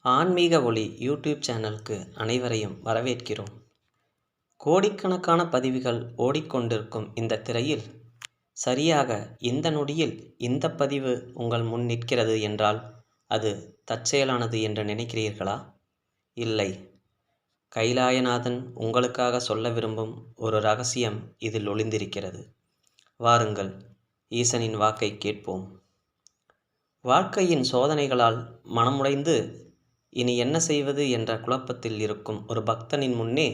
ஆன்மீக ஒளி யூடியூப் சேனலுக்கு அனைவரையும் வரவேற்கிறோம். கோடிக்கணக்கான பதிவுகள் ஓடிக்கொண்டிருக்கும் இந்த திரையில் சரியாக இந்த நொடியில் இந்த பதிவு உங்கள் முன் நிற்கிறது என்றால் அது தற்செயலானது என்று நினைக்கிறீர்களா? இல்லை. கைலாயநாதன் உங்களுக்காக சொல்ல விரும்பும் ஒரு ரகசியம் இதில் ஒளிந்திருக்கிறது. வாருங்கள், ஈசனின் வாக்கை கேட்போம். வாழ்க்கையின் சோதனைகளால் மனமுடைந்து இனி என்ன செய்வது என்ற குழப்பத்தில் இருக்கும் ஒரு பக்தனின் முன்னே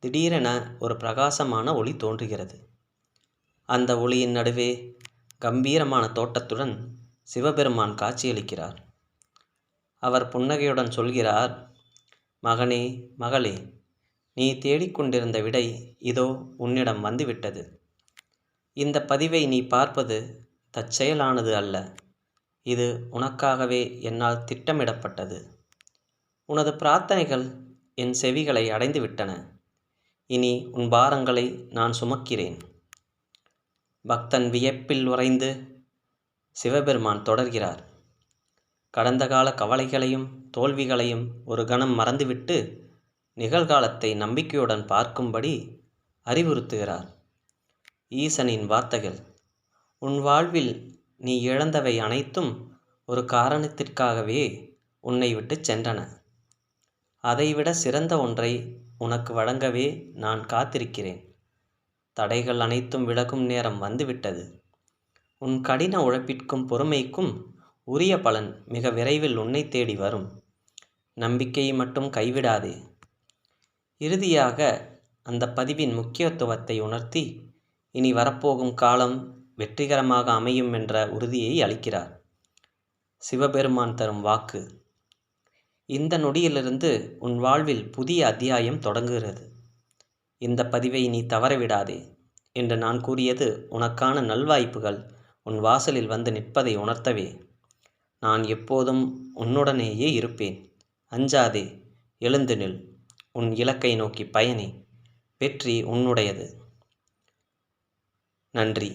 திடீரென ஒரு பிரகாசமான ஒளி தோன்றுகிறது. அந்த ஒளியின் நடுவே கம்பீரமான தோட்டத்துடன் சிவபெருமான் காட்சியளிக்கிறார். அவர் புன்னகையுடன் சொல்கிறார், மகனே, மகளே, நீ தேடிக்கொண்டிருந்த விடை இதோ உன்னிடம் வந்துவிட்டது. இந்த பதிவை நீ பார்ப்பது தற்செயலானது அல்ல. இது உனக்காகவே என்னால் திட்டமிடப்பட்டது. உனது பிரார்த்தனைகள் என் செவிகளை அடைந்துவிட்டன. இனி உன் பாரங்களை நான் சுமக்கிறேன். பக்தன் வியப்பில் உறைந்து சிவபெருமான் தொடர்கிறார். கடந்த கால கவலைகளையும் தோல்விகளையும் ஒரு கணம் மறந்துவிட்டு நிகழ்காலத்தை நம்பிக்கையுடன் பார்க்கும்படி அறிவுறுத்துகிறார். ஈசனின் வார்த்தைகள், உன் வாழ்வில் நீ இழந்தவை அனைத்தும் ஒரு காரணத்திற்காகவே உன்னை விட்டு சென்றன. அதைவிட சிறந்த ஒன்றை உனக்கு வழங்கவே நான் காத்திருக்கிறேன். தடைகள் அனைத்தும் விலகும் நேரம் வந்துவிட்டது. உன் கடின உழைப்பிற்கும் பொறுமைக்கும் உரிய பலன் மிக விரைவில் உன்னை தேடி வரும். நம்பிக்கையை மட்டும் கைவிடாதே. இறுதியாக அந்த பதிவின் முக்கியத்துவத்தை உணர்த்தி இனி வரப்போகும் காலம் வெற்றிகரமாக அமையும் என்ற உறுதியை அளிக்கிறார். சிவபெருமான் தரும் வாக்கு, இந்த நொடியிலிருந்து உன் வாழ்வில் புதிய அத்தியாயம் தொடங்குகிறது. இந்த பதிவை நீ தவறவிடாதே என்று நான் கூறியது உனக்கான நல்வாய்ப்புகள் உன் வாசலில் வந்து நிற்பதை உணர்த்தவே. நான் எப்போதும் உன்னுடனேயே இருப்பேன். அஞ்சாதே, எழுந்து நில். உன் இலக்கை நோக்கி பயணி. வெற்றி உன்னுடையது. நன்றி.